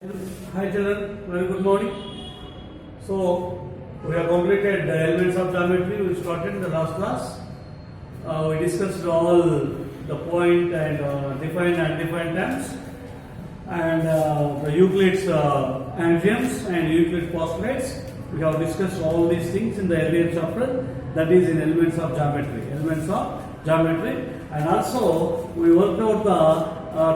Hi children, very good morning. So we have completed the elements of geometry. We started in the last class. We discussed all the point and defined and undefined terms and the Euclid's axioms and Euclid's postulates. We have discussed all these things in the earlier chapter, that is in elements of geometry. Elements of geometry, and also we worked out the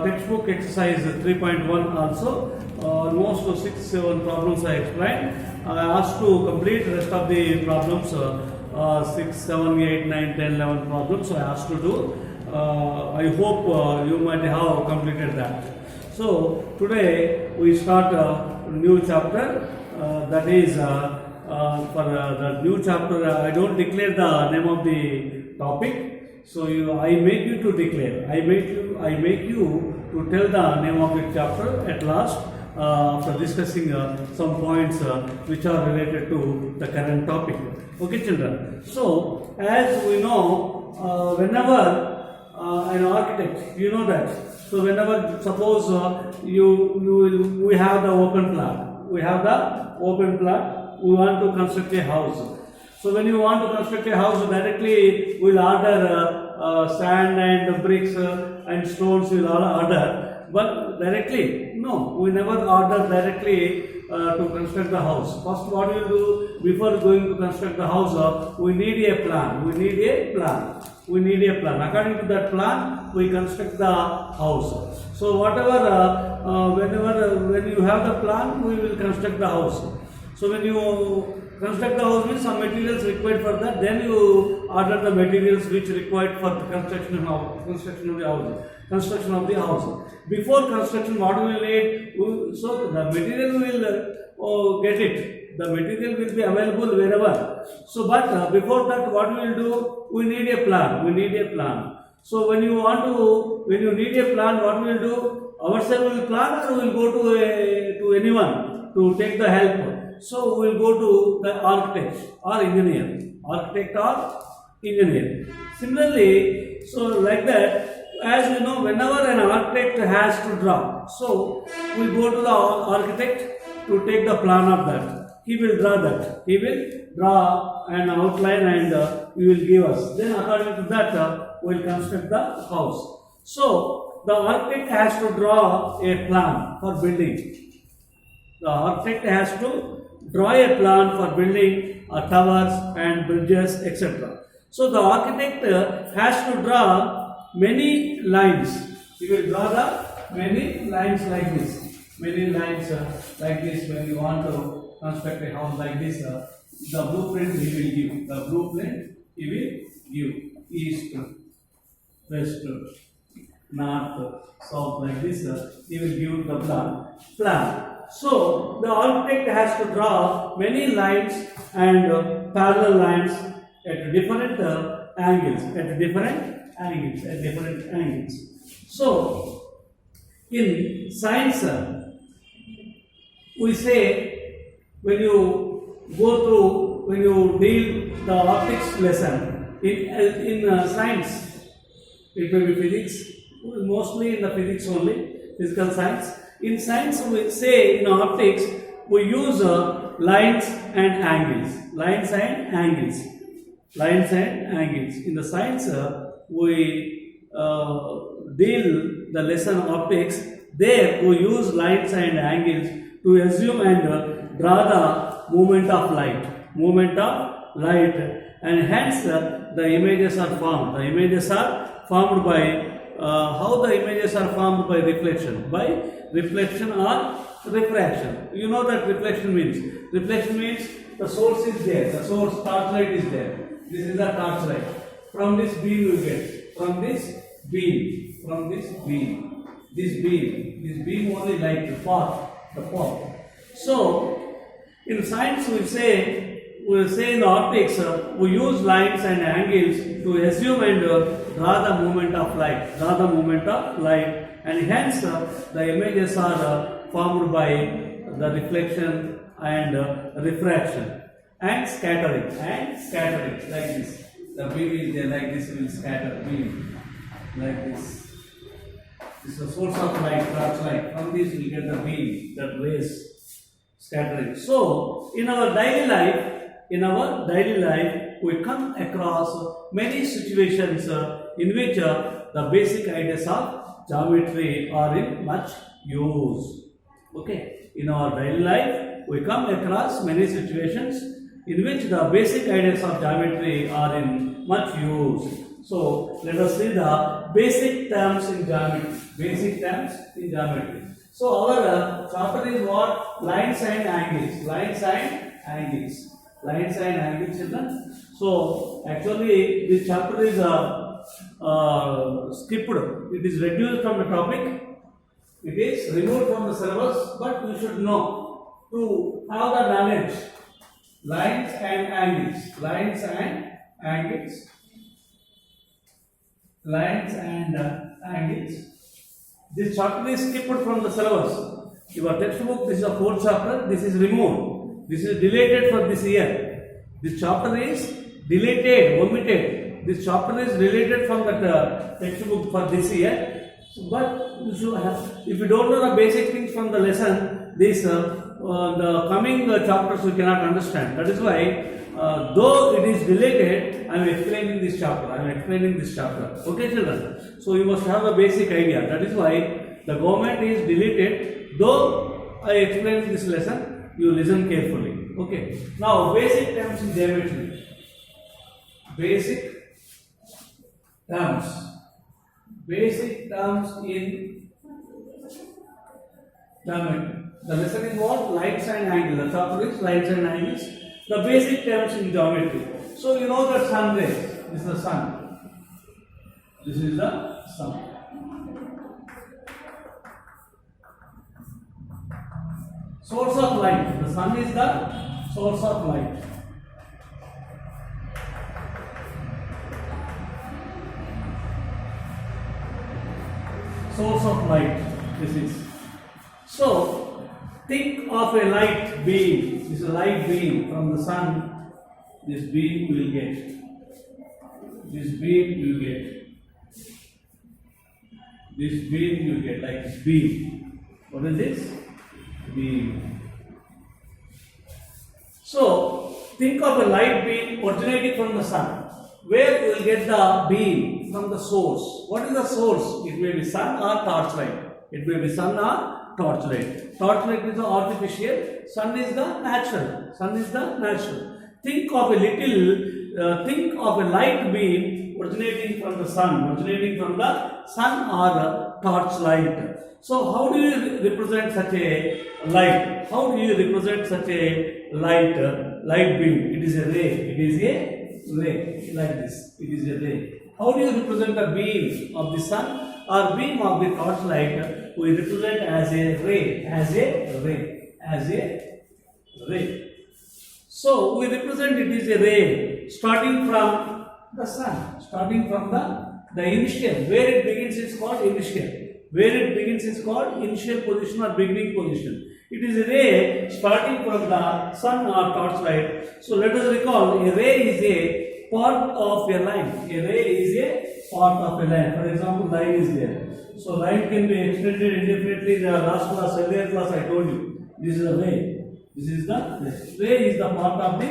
textbook exercise 3.1 also. Almost 6-7 problems I explained. I asked to complete the rest of the problems, 6, 7, 8, 9, 10, 11 problems I asked to do. I hope you might have completed that. So today we start a new chapter, that is for the new chapter I don't declare the name of the topic. So I make you to declare. I make you to tell the name of the chapter at last. After discussing some points which are related to the current topic. Okay, children. So, as we know, whenever an architect, you know that. So, whenever suppose we have the open plan. We have the open plan. We want to construct a house. So, when you want to construct a house, directly we will order sand and bricks and stones. We will order. But directly, no, we never order directly to construct the house. First, what we will do before going to construct the house, we need a plan. We need a plan. We need a plan. According to that plan, we construct the house. So, whatever, when you have the plan, we will construct the house. So, when you construct the house, means some materials required for that. Then you order the materials which required for the construction of the house. Construction of the house. Before construction, what we will need? So the material will get it. The material will be available wherever. So, but before that, what we will do? We need a plan. We need a plan. So when you need a plan, what we will do? Ourselves will plan, or we will go to anyone to take the help. So we will go to the architect or engineer. Architect or engineer. Similarly, so like that. As you know, whenever an architect has to draw, so we go to the architect to take the plan of that. He will draw that. He will draw an outline and he will give us. Then according to that, we will construct the house. So the architect has to draw a plan for building. The architect has to draw a plan for building towers and bridges, etc. So the architect has to draw many lines. You will draw the many lines like this. Many lines like this. When you want to construct a house like this, the blueprint he will give. The blueprint he will give. East, west, north, south, like this. He will give the plan. So the architect has to draw many lines and parallel lines at different angles. At different angles. So, in science, we say when you deal the optics lesson in science, it will be physics, mostly in the physics only, physical science. In science, we say in optics we use lines and angles. Lines and angles. Lines and angles. In the science, we deal the lesson optics. There we use lines and angles to assume and draw the movement of light, and hence the images are formed. The images are formed by how the images are formed by reflection or refraction. You know that reflection means the source is there, the source torchlight is there. This is the torchlight. From this beam you get, this beam only light, the path. So, in science we say in the optics, we use lines and angles to assume and draw the movement of light, and hence the images are formed by the reflection and refraction and scattering, like this. The beam is there like this, will scatter beam like this. This is the source of light, torchlight. From this we get the beam, that rays scattering. So in our daily life, we come across many situations in which the basic ideas of geometry are in much use. Okay, in our daily life, we come across many situations in which the basic ideas of geometry are in much use. So let us see the basic terms in geometry. Basic terms in geometry. So our chapter is what? Lines and angles. Lines and angles. Lines and angles, children. So actually this chapter is skipped. It is reduced from the topic. It is removed from the syllabus, but we should know to have the knowledge. Lines and angles. Lines and angles. Lines and angles. This chapter is skipped from the syllabus. Your textbook, this is a 4th chapter, this is removed. This is deleted for this year. This chapter is deleted, omitted. This chapter is deleted from the textbook for this year. But you should have, if you don't know the basic things from the lesson, the coming chapters you cannot understand. That is why, though it is deleted, I am explaining this chapter. Okay, children? So you must have a basic idea. That is why the government is deleted. Though I explain this lesson, you listen carefully. Okay. Now, basic terms in geometry. Basic terms. Basic terms in geometry. The lesson is what? Lines and angles. The chapter is lines and angles. The basic terms in geometry. So you know that sun rays. This is the sun. This is the sun. Source of light. The sun is the source of light. Source of light. This is. So think of a light beam. This is a light beam from the sun. This beam will get. This beam will get. This beam will get like this beam. What is this? Beam. So think of a light beam originating from the sun. Where you will get the beam? From the source. What is the source? It may be sun or torchlight. It may be sun or torchlight. Torchlight is the artificial. Sun is the natural. Sun is the natural. Think of a light beam originating from the sun or torchlight. So how do you represent such a light? How do you represent such a light beam? It is a ray. It is a ray like this. It is a ray. How do you represent the beam of the sun or beam of the torchlight? We represent as a ray. So we represent it is a ray starting from the sun, starting from the initial. Where it begins is called initial. Where it begins is called initial position or beginning position. It is a ray starting from the sun or torchlight. So let us recall, a ray is a part of a line. A ray is a part of a line. For example, line is there. So line can be extended indefinitely. In the last class, earlier class, I told you. This is a ray. This is the ray is the part of the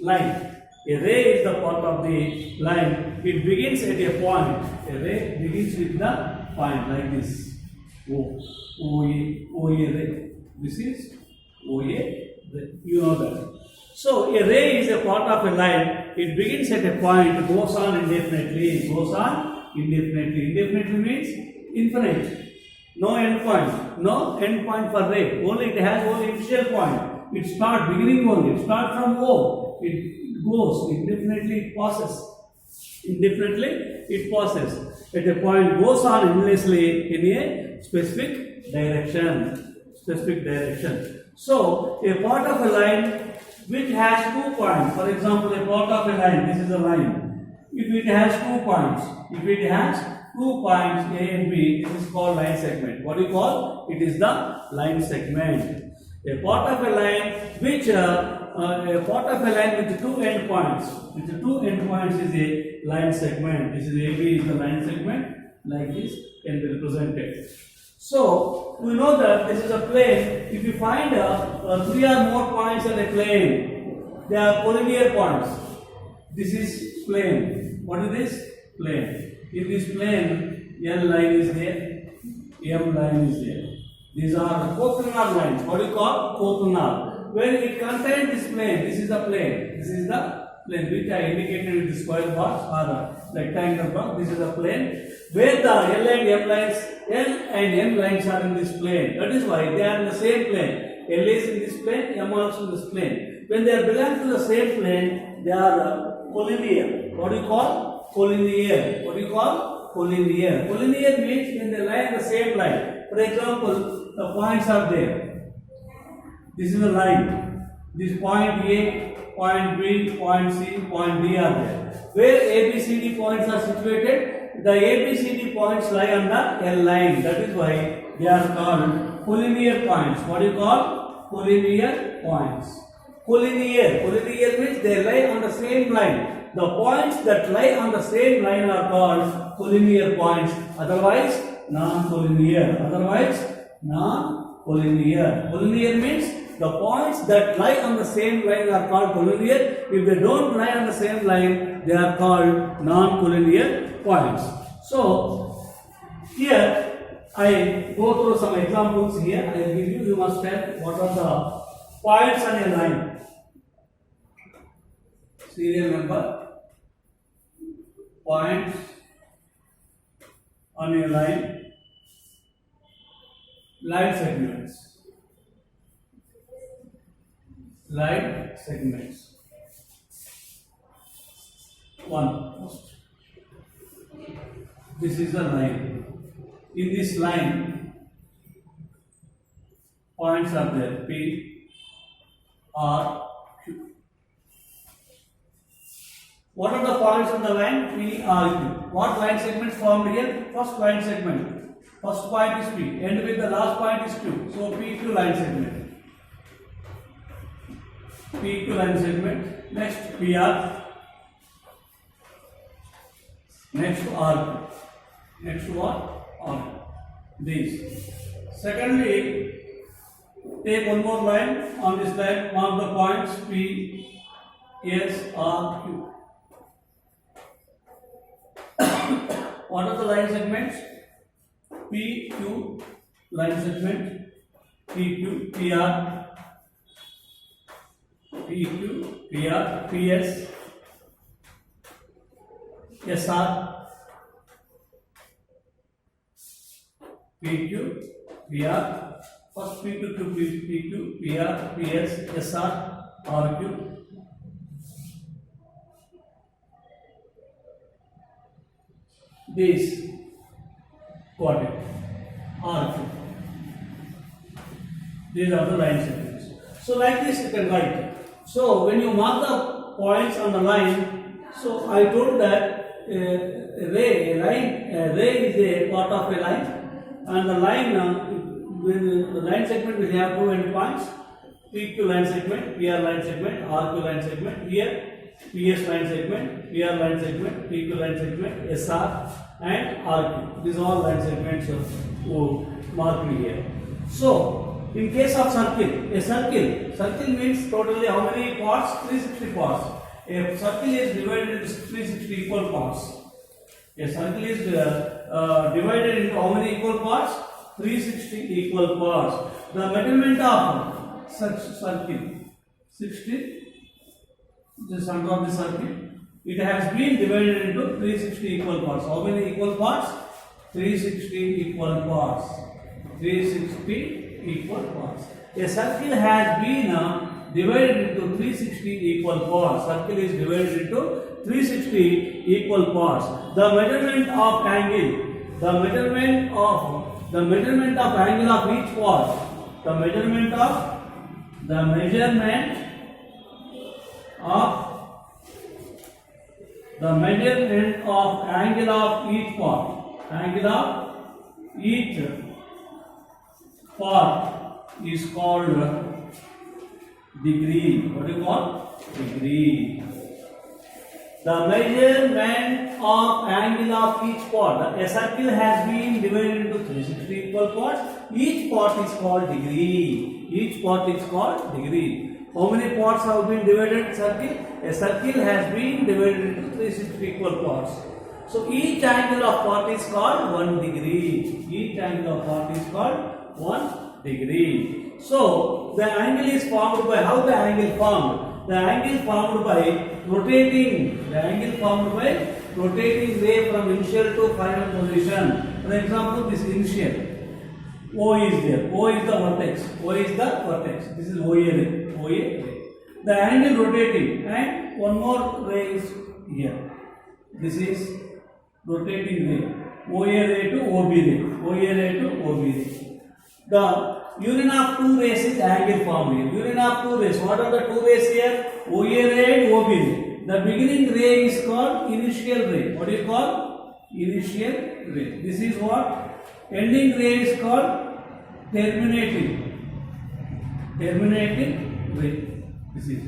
line. A ray is the part of the line. It begins at a point. A ray begins with the point like this. OA ray. This is OA ray. You know that. So a ray is a part of a line. It begins at a point. It goes on indefinitely. It goes on indefinitely. Indefinitely means infinite. No end point. No end point for ray. Only it has only initial point. It starts beginning only. It starts from O. It goes indefinitely. It passes. Indefinitely it passes. At a point goes on endlessly in a specific direction. So a part of a line which has 2 points. For example, a part of a line. This is a line. If it has 2 points. A and B, this is called line segment. What do you call? It is the line segment. A part of a line which with 2 endpoints. With 2 endpoints is a line segment. This is AB is the line segment. like this can be represented. So we know that this is a plane. If you find 3 or more points on a plane, they are collinear points. This is plane. What is this? Plane. In this plane, L line is there, M line is there. These are coplanar lines. What do you call? Coplanar. When it contains this plane, this is the plane. This is the plane which I indicated with the square box or the rectangular box. This is the plane where the L and M lines are in this plane. That is why they are in the same plane. L is in this plane, M also in this plane. When they belong to the same plane, they are collinear. What do you call? Collinear. What do you call? Collinear. Collinear means when they lie in the same line. For example, the points are there. This is a line. This point A, point B, point C, point D are there. Where ABCD points are situated, the ABCD points lie on the L line. That is why they are called collinear points. What do you call? Collinear points. Collinear. Collinear means they lie on the same line. The points that lie on the same line are called collinear points. Otherwise, non-collinear. Otherwise, non-collinear. Collinear means the points that lie on the same line are called collinear. If they don't lie on the same line, they are called non-collinear points. So, here I go through some examples here. I will give you, you must tell what are the points on a line. Serial number, points on a line, line segments. Line segments. One. This is the line. In this line, points are there. P, R, Q. What are the points on the line? P, R, Q. What line segments formed here? First line segment. First point is P. End with the last point is Q. So P, Q line segment. P, Q line segment. Next PR. Next R. Next what? R. These. Secondly, take one more line. On this line, mark the points P, S, R, Q. What are the line segments? P, Q line segment. P, Q, PR. P, Q, PR, PS. SR, PQ, PR, first PQ to PQ, PR, PS, SR, RQ. This quadrant, RQ. These are the line segments. So like this you can write. So when you mark the points on the line, so I told that ray is a part of a line, and the line when the line segment will have two endpoints: PQ line segment, PR line segment, RQ line segment. Here PS line segment, PR line segment, PQ line segment, SR and RQ. These are all line segments marked here. So in case of circle, a circle means totally how many parts? 360 parts. A circle is divided into 360 equal parts. A circle is divided into how many equal parts? 360 equal parts. The measurement of such circle, 60, the center of the circle, it has been divided into 360 equal parts. How many equal parts? 360 equal parts. 360 equal parts. A circle has been divided into 360 equal parts. Circle is divided into 360 equal parts. The measurement of angle, the measurement of angle of each part, the measurement of angle of each part, angle of each part is called degree. What do you call? Degree. The measurement of angle of each part. A circle has been divided into 360 equal parts. Each part is called degree. Each part is called degree. How many parts have been divided circle? A circle has been divided into 360 equal parts. So each angle of part is called 1 degree. Each angle of part is called 1 degree. So the angle is formed by, how the angle formed? The angle formed by rotating. The angle formed by rotating ray from initial to final position. For example, this initial. O is there. O is the vertex. O is the vertex. This is OA ray. OA ray. The angle rotating, and one more ray is here. This is rotating ray. OA ray to OB ray. OA ray to OB ray. The union of two rays is angle formed here. Union of two rays. What are the two rays here? OA ray and OB ray. The beginning ray is called initial ray. What do you call? Initial ray. This is what? Ending ray is called terminating ray. This is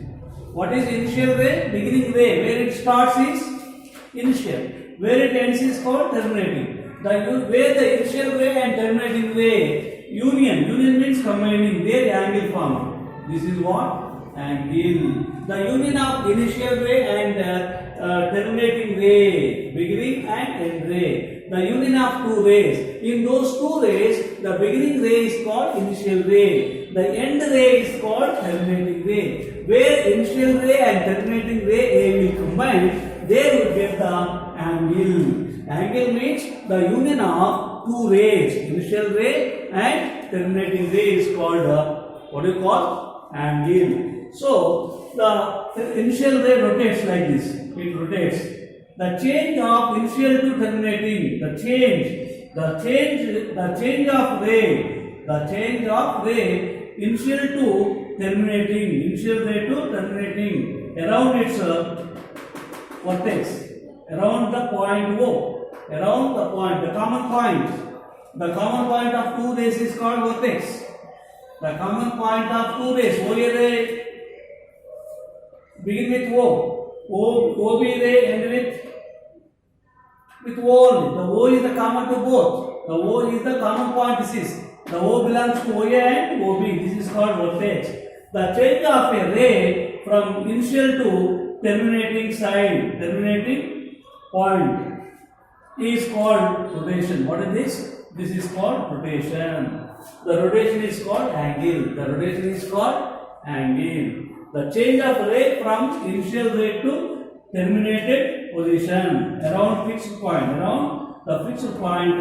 what is initial ray? Beginning ray. Where it starts is initial. Where it ends is called terminating. Where the initial ray and terminating ray union means combining their angle form. This is what? Angle. The union of initial ray and terminating ray, beginning and end ray. The union of two rays. In those two rays, the beginning ray is called initial ray. The end ray is called terminating ray. Where initial ray and terminating ray will combine, they will get the angle. Angle means the union of two rays. Initial ray and terminating ray is called what do you call? Angle. So the initial ray rotates like this. It rotates. The change of initial to terminating, the change of ray, initial to terminating around its vertex, around the point O, around the point, the common point of two rays is called vertex. The common point of two rays, OA ray begin with O, OB ray end with O only. The O is the common to both. The O is the common point. This is the O belongs to OA and OB. This is called vertex. The change of a ray from initial to terminating side, terminating point is called rotation. What is this? This is called rotation. The rotation is called angle. The rotation is called angle. The change of ray from initial ray to terminated position around fixed point, around the fixed point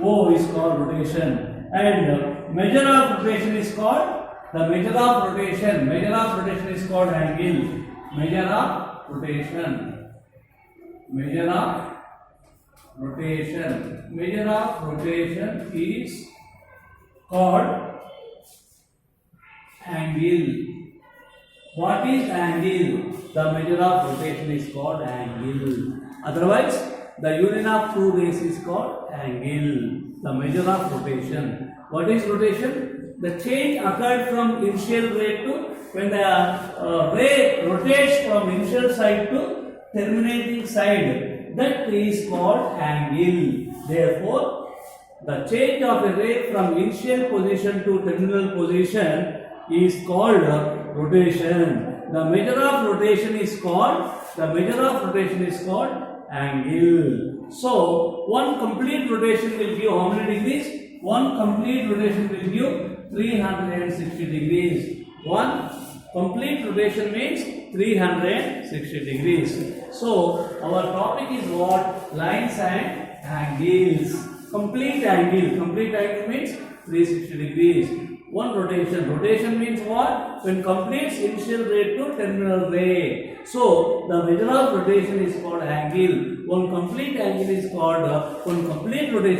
O is called rotation, and measure of rotation is called measure of rotation is called angle. Measure of rotation is called angle. What is angle? The measure of rotation is called angle. Otherwise, the union of two rays is called angle. The measure of rotation. What is rotation? The change occurred from initial ray to, when the ray rotates from initial side to terminating side, that is called angle. Therefore, the change of a ray from initial position to terminal position is called rotation. The measure of rotation is called angle. So one complete rotation will give how many degrees? One complete rotation will give 360 degrees. One complete rotation means 360 degrees. So our topic is what? Lines and angles. Complete angle means 360 degrees. One rotation means what? When completes initial ray to terminal ray. So the measure of rotation is called angle. One complete rotation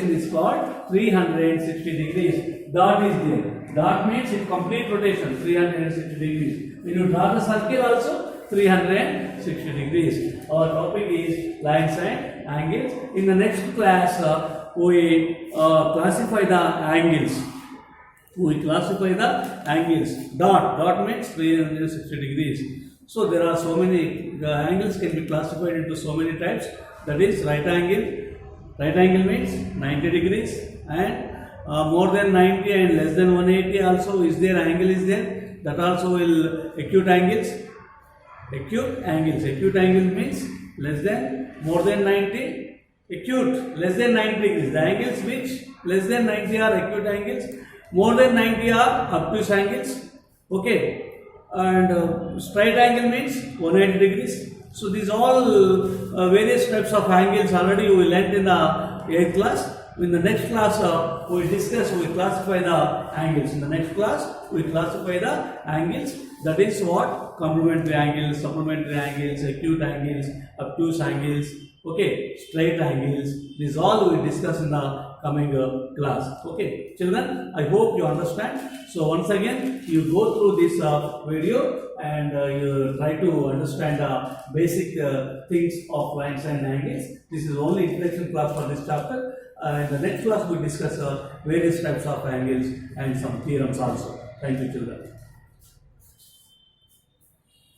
is called 360 degrees. Dot is there. Dot means in complete rotation 360 degrees. When you draw the circle also 360 degrees. Our topic is lines and angles. In the next class we classify the angles. Dot means 360 degrees. So there are so many angles can be classified into so many types. That is right angle. Right angle means 90 degrees, and more than 90 and less than 180 also is there, angle is there. That also will acute angles. Acute angles. Acute angle means less than, more than 90, acute, less than 90 degrees. The angles which less than 90 are acute angles, more than 90 are obtuse angles. Okay. And straight angle means 180 degrees. So these all various types of angles already we learnt in the 8th class. In the next class we discuss, we classify the angles. In the next class we classify the angles. That is what? Complementary angles, supplementary angles, acute angles, obtuse angles, okay, straight angles. These all we discuss in the coming class. Okay, children, I hope you understand. So once again, you go through this video and you try to understand the basic things of lines and angles. This is only introduction class for this chapter. In the next class, we discuss various types of angles and some theorems also. Thank you, children.